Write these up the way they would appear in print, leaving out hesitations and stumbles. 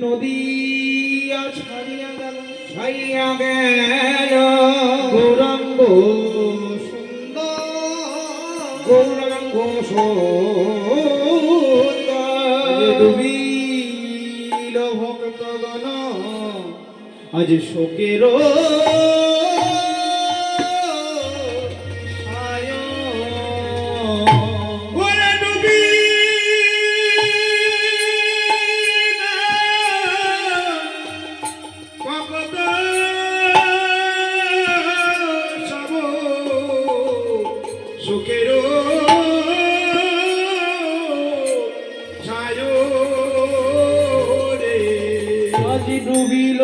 নদিয়া ছাড়িয়া গেল গৌরাঙ্গ সুন্দর গৌরাঙ্গ সুন্দর ডুবিল ভক্তগণ আজ শোকের ডুবিল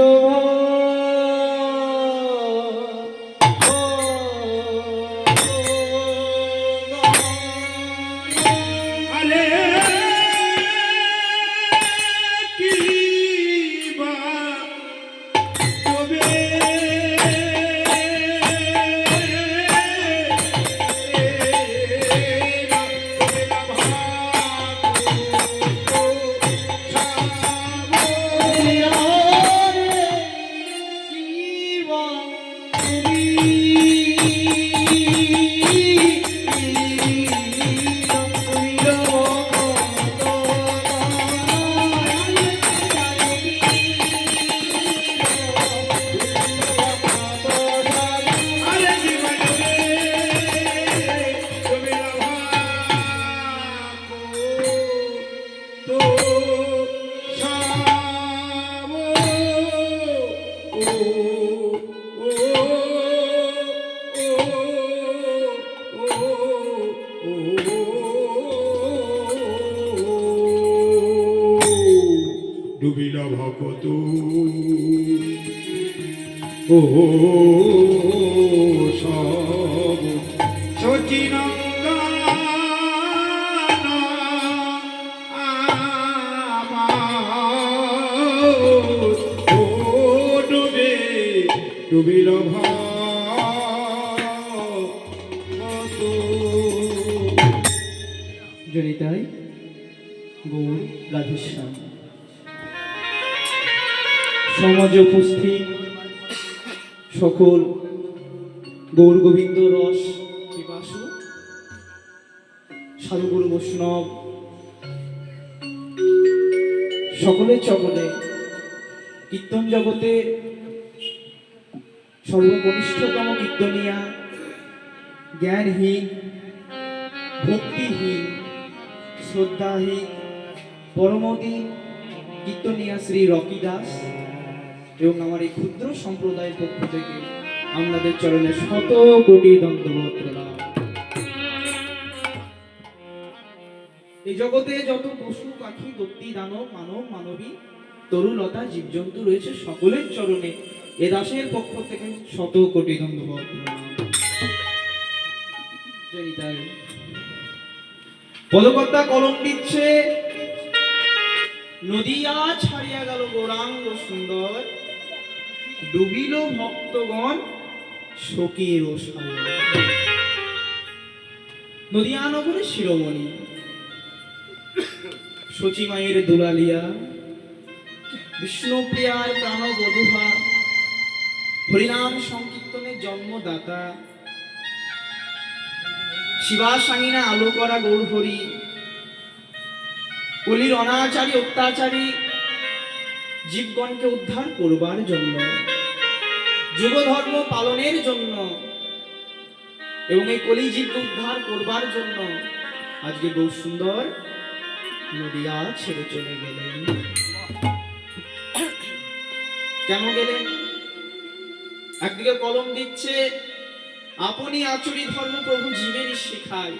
ভকত ও সব সচিনন্দন ও ডুবে ডুবিল জনিতাই গৌর রাধেশ্যাম সমাজে উপস্থিত সকল গৌর গোবিন্দ রস পিপাসু সাধুগুরু বৈষ্ণব সকলের চকলে কীর্তন জগতে সর্বকনিষ্ঠতম কীর্তনিয়া জ্ঞানহীন ভক্তিহীন শ্রদ্ধাহীন পরমদীন কীর্তনিয়া শ্রী রকি দাস এবং আমার এই ক্ষুদ্র সম্প্রদায়ের পক্ষ থেকে আমাদের চরণে শত কোটি দণ্ডবোধ প্রণাম। এই জগতে যত পশু পাখি দত্তি দানব মানব মানবী তরুলতা জীবজন্তু রয়েছে সকলের চরণে এ দাসের পক্ষ থেকে শত কোটি দণ্ডবোধ প্রণাম। জয়িতাই পদকর্তা কলম দিচ্ছে নদিয়া ছাড়িয়া গেল গৌরাঙ্গ সুন্দর ডুবিল ভক্তগণ শোকের সাগর। নদিয়া নগরে শিরোমণি শচী মায়ের দুলালিয়া বিষ্ণুপ্রিয়ার প্রাণবধূহা হরিনাম সংকীর্তনের জন্মদাতা শিবাসাঙ্গিনা আলো করা গৌর হরি কলির অনাচারী অত্যাচারী জীবগণকে উদ্ধার করবার জন্য যুব ধর্ম পালনের জন্য এবং এই কলি জীবকে উদ্ধার করবার জন্য আজকে বহু সুন্দর নদিয়া ছেড়ে চলে গেলেন। কেন গেলেন? একদিকে কলম দিচ্ছে আপনি আচরি ধর্ম প্রভু জীবেরই শেখায়,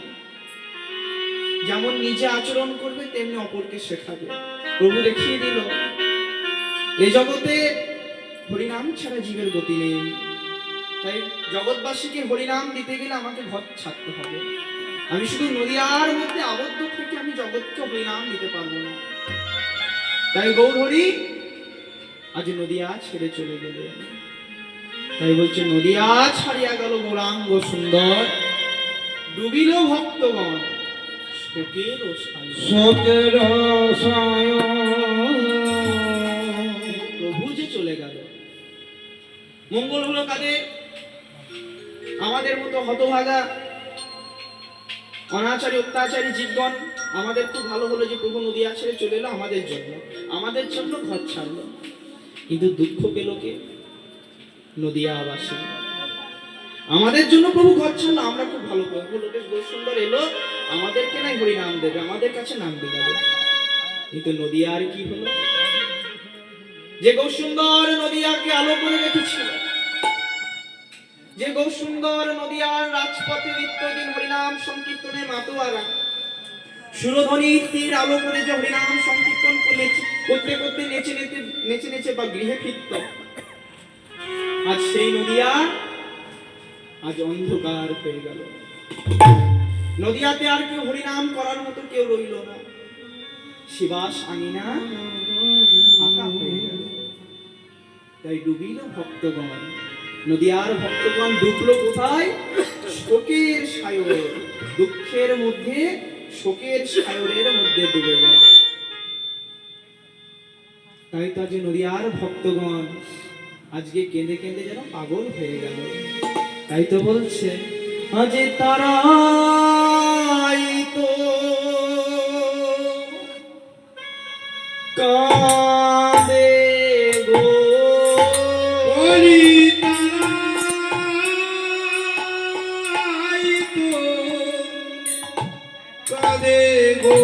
যেমন নিজে আচরণ করবে তেমনি অপরকে শেখাবে। প্রভু দেখিয়ে দিল এই জগতে হরিনাম ছাড়া জীবের গতি নেই, তাই জগৎবাসীকে হরিনাম দিতে গেলে আমাকে ঘর ছাড়তে হবে। আমি শুধু নদিয়ার মধ্যে আবদ্ধ থেকে আমি জগৎকে হরিনাম দিতে পারবো না। তাই গৌর হরি আজ নদিয়া ছেড়ে চলে গেলেন। তাই বলছে নদিয়া ছাড়িয়া গেল গৌরাঙ্গ সুন্দর ডুবিল ভক্তগণ শোকের প্রভু যে চলে গেল মঙ্গল হলো কাদের? আমাদের মতো হতভাগা অনাচারী অত্যাচারী জীবগণ। আমাদের তো ভালো হলো যে প্রভু নদিয়া ছেড়ে চলে এলো আমাদের জন্য ঘর ছাড়লো। কিন্তু দুঃখ পেল কে? নদিয়াবাসী। আমাদের জন্য প্রভু ঘর ছাড়লো, আমরা খুব ভালো করবো, লোকেশ সুন্দর এলো আমাদেরকে নাই হরি নাম দেবে, আমাদের কাছে নাম বিলাবে। কিন্তু নদিয়ার কি হলো? যে গৌসুন্দর নদিয়াকে আলো করে রেখেছিল, যে গৌসুন্দর নদিয়ার রাজপথে নিত্যদিন হরিনাম সংকীর্তনে মাতোয়ারা সুরধ্বনি তীর আলো করে যে হরিনাম সংকীর্তন করতে করতে নেচে নেচে বা গৃহে ফিরত, আজ সেই নদিয়া আজ অন্ধকার হয়ে গেল। নদিয়াতে আর কেউ হরিনাম করার মতো কেউ রইল না। শিবাস আঙিনা ফাঁকা হয়ে গেল। তাই ডুবিল ভক্তগণ। নদিয়ার ভক্তগণ ডুবলো কোথায়? শোকের সায়র, দুঃখের মধ্যে শোকের সায়রের মধ্যে ডুবে গেল। তাই তো আজ নদিয়ার ভক্তগণ আজকে কেঁদে কেঁদে যেন পাগল হয়ে গেল। তাই তো বলছে আজ তারাই তো কাঁদে গো, তারাই তো কাঁদে গো,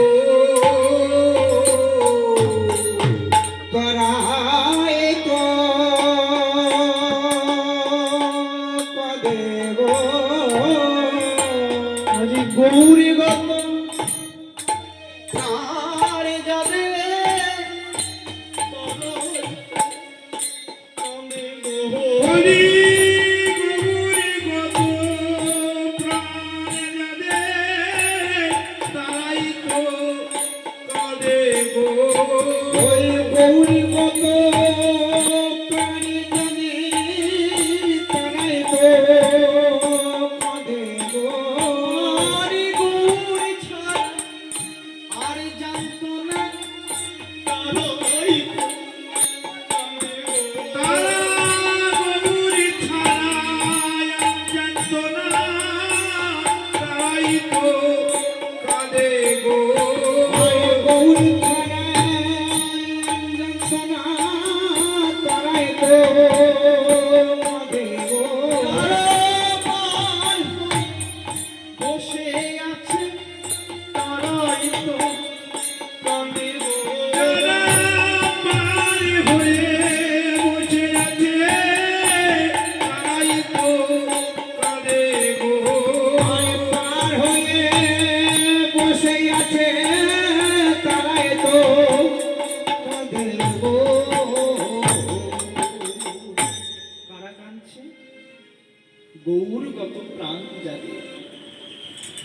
গৌরী গত প্রাণে যাবে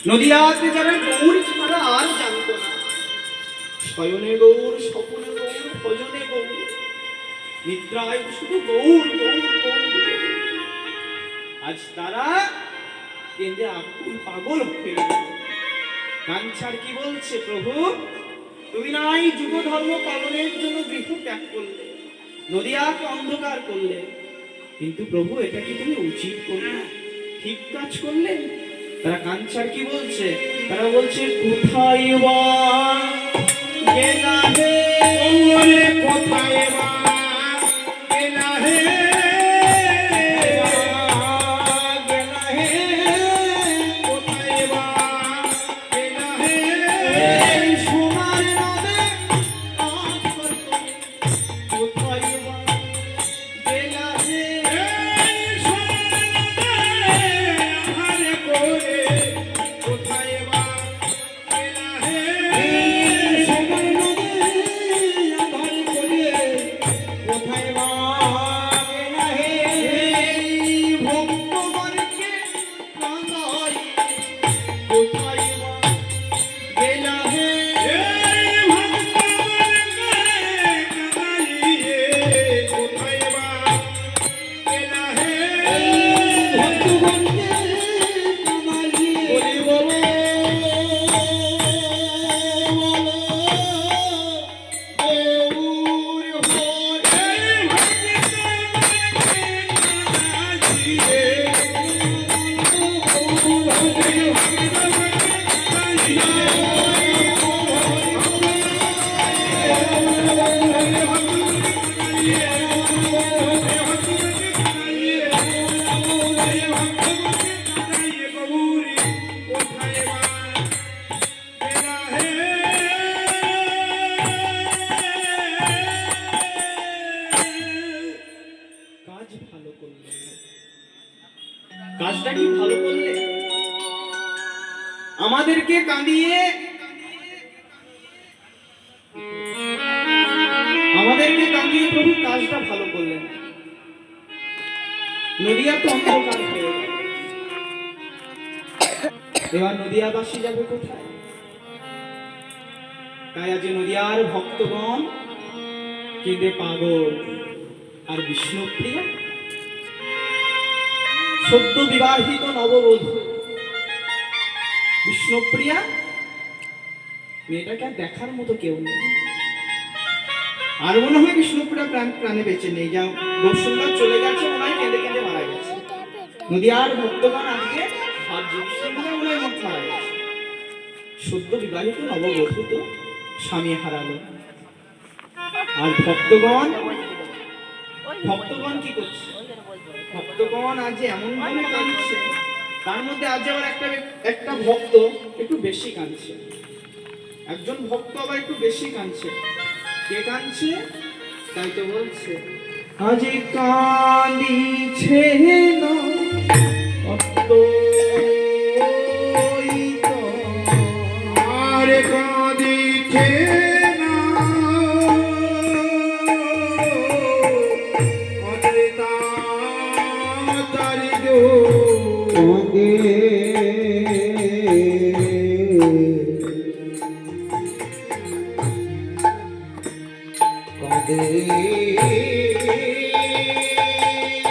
নদিয়াতে যারা গৌর ছাড়া আর জানতো না, শয়নে গৌর, স্বপনে গৌর, ভজনে গৌর, নিদ্রায় শুধু গৌর গৌর গৌর। আজ তারা কেঁদে আকুল পাগল হয়ে গেল। কাঞ্চার কি বলছে, প্রভু তুমি নাই যুগ ধর্ম পালনের জন্য গৃহ ত্যাগ করলে, নদিয়াকে অন্ধকার করলে, কিন্তু প্রভু এটা কি তুমি উচিত করলে, ঠিক কাজ করলে? তারা কাঞ্চার কি বলছে, তারা বলছে কোথায় বা গেলা হে, ওরে কোথায় বা গেলা হে, গেলা হে, কোথায় বা গেলা হে, এই সোনার নদে আছর করে, কোথায় বা গেলা হে, এই সোনারে আহার করে, কোথায় বা গেলা হে, এই সোনার নদে আধার করে, কোথায় বা গেলা হে, এই ভক্তগণকে কাঁদাই, কোথায় বা গেলা হে, এই ভক্তগণকে কাঁদাইয়ে, কোথায় বা গেলা হে, ভক্তগণকে কাঁদাই, বলি বলো, গৌর হরে, কাজ ভালো করলে, কাজটা কি ভালো করলে? আমাদেরকে কাঁদিয়ে, আমাদেরকে কাঁদিয়ে প্রভু কাজটা ভালো করলেন। নদিয়া তো অন্ধকার হয়ে গেল। এবার নদিয়াবাসী যাবে কোথায়? তাই আজ নদিয়ার ভক্তগণ কেঁদে পাগল। আর বিষ্ণুপ্রিয়া সদ্য বিবাহিত নববধূ বিষ্ণুপ্রিয়া, মেয়েটাকে আর দেখার মতো কেউ নেই। আর মনে হয় বিষ্ণুপ্রিয়া প্রাণে বেঁচে নেই, যা গৌরসুন্দর চলে গেছে, মনে হয় কেঁদে কেঁদে মারা গেছে। নদিয়ার ভক্তগণ আজকে ভাবছে বিষ্ণুপ্রিয়া মনে হয় মারা গেছে। সদ্য বিবাহিত নববধূ তো স্বামী হারালো। আর ভক্তগণ কি করছে? ভক্তগণ আজ এমন ভাবে কাঁদছে, তার মধ্যে আজ আবার একটা ভক্ত একটু বেশি কাঁদছে। একজন ভক্ত আবার একটু বেশি কাঁদছে। কে কাঁদছে? তাই তো বলছে, আজ কাঁদিছে না অদ্বৈত, আর কাঁদিছে না অদ্বৈতাচার্য, কাঁদে